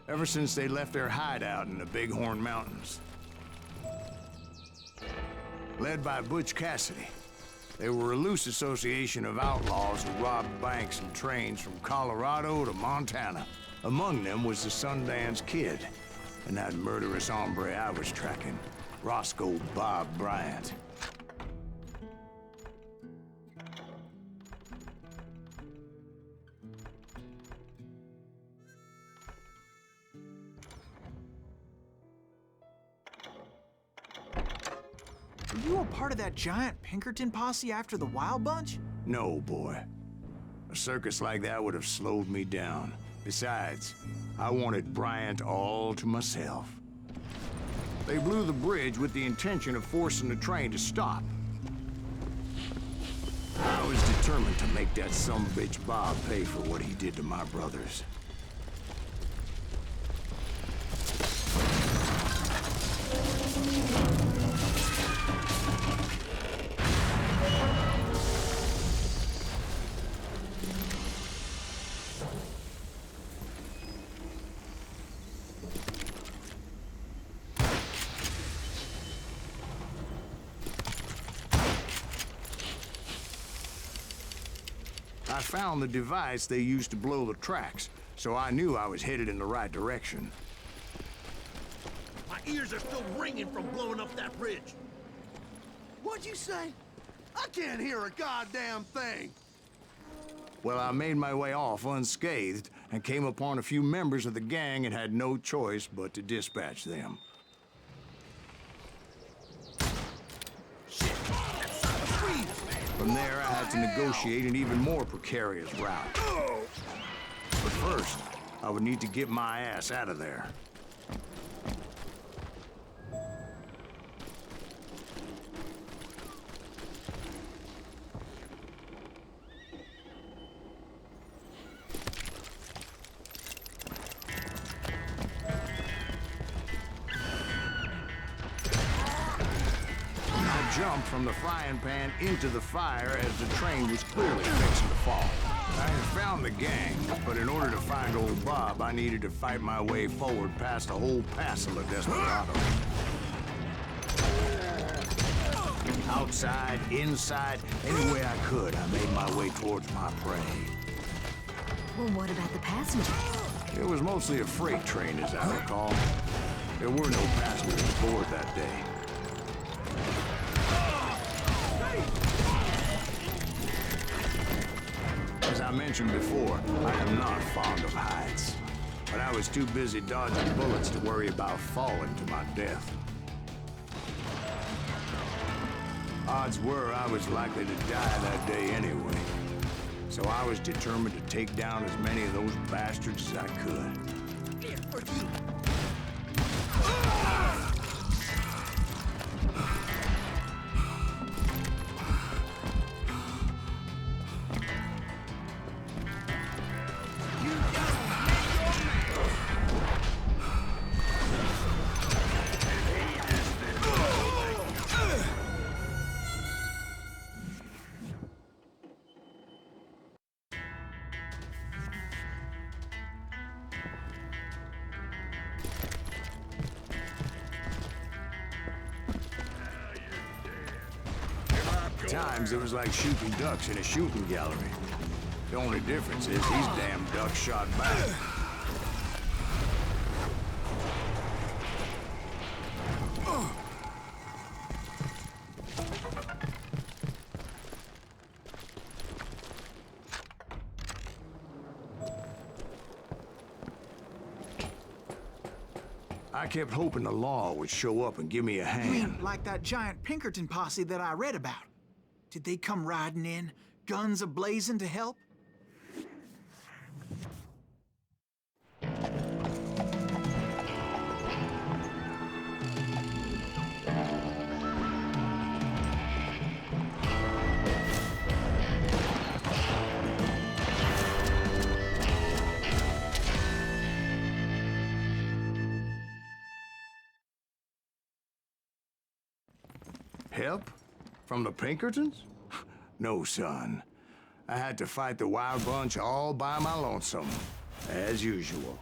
ever since they left their hideout in the Bighorn Mountains. Led by Butch Cassidy, they were a loose association of outlaws who robbed banks and trains from Colorado to Montana. Among them was the Sundance Kid, and that murderous hombre I was tracking, Roscoe Bob Bryant. Were you a part of that giant Pinkerton posse after the Wild Bunch? No, boy. A circus like that would have slowed me down. Besides, I wanted Bryant all to myself. They blew the bridge with the intention of forcing the train to stop. I was determined to make that sumbitch Bob pay for what he did to my brothers. I found the device they used to blow the tracks, so I knew I was headed in the right direction. My ears are still ringing from blowing up that bridge. What'd you say? I can't hear a goddamn thing. Well, I made my way off unscathed and came upon a few members of the gang and had no choice but to dispatch them. From there, I had to negotiate an even more precarious route. But first, I would need to get my ass out of there. Jumped from the frying pan into the fire as the train was clearly fixing to fall. I had found the gang, but in order to find old Bob, I needed to fight my way forward past a whole passel of desperados. Outside, inside, any way I could, I made my way towards my prey. Well, what about the passengers? It was mostly a freight train, as I recall. There were no passengers aboard that day. As I mentioned before, I am not fond of heights. But I was too busy dodging bullets to worry about falling to my death. Odds were I was likely to die that day anyway. So I was determined to take down as many of those bastards as I could. For you. Times it was like shooting ducks in a shooting gallery. The only difference is these damn ducks shot back. I kept hoping the law would show up and give me a hand. You mean like that giant Pinkerton posse that I read about? Did they come riding in, guns a-blazing to help? Help? From the Pinkertons? No, son. I had to fight the Wild Bunch all by my lonesome, as usual.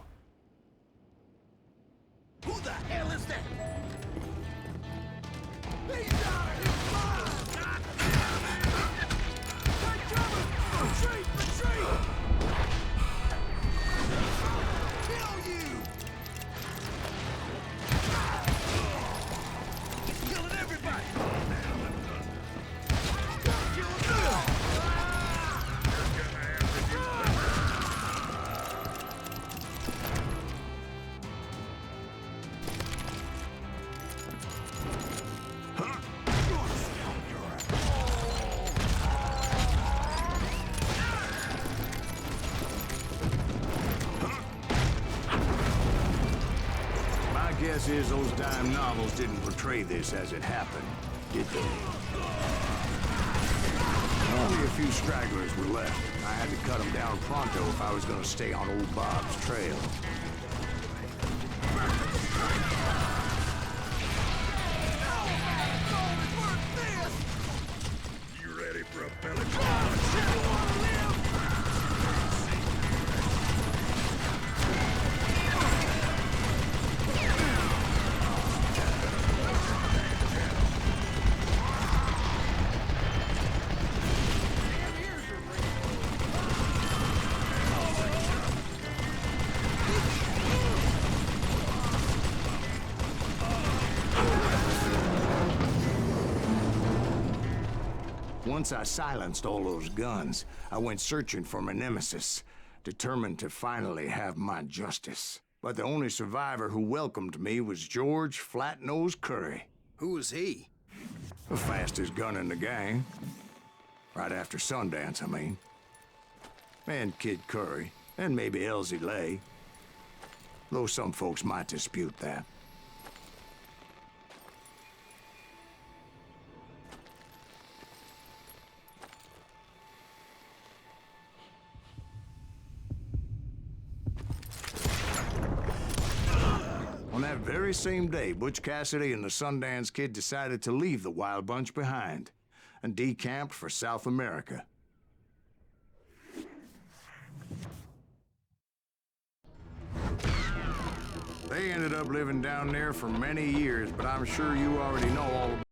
Guess is those dime novels didn't portray this as it happened, did they? Only a few stragglers were left. I had to cut them down pronto if I was going to stay on old Bob's trail. You ready for a belly draw? Once I silenced all those guns, I went searching for my nemesis, determined to finally have my justice. But the only survivor who welcomed me was George Flat-Nose Curry. Who was he? The fastest gun in the gang. Right after Sundance, I mean. And Kid Curry, and maybe Elsie Lay. Though some folks might dispute that. On that very same day, Butch Cassidy and the Sundance Kid decided to leave the Wild Bunch behind and decamped for South America. They ended up living down there for many years, but I'm sure you already know all about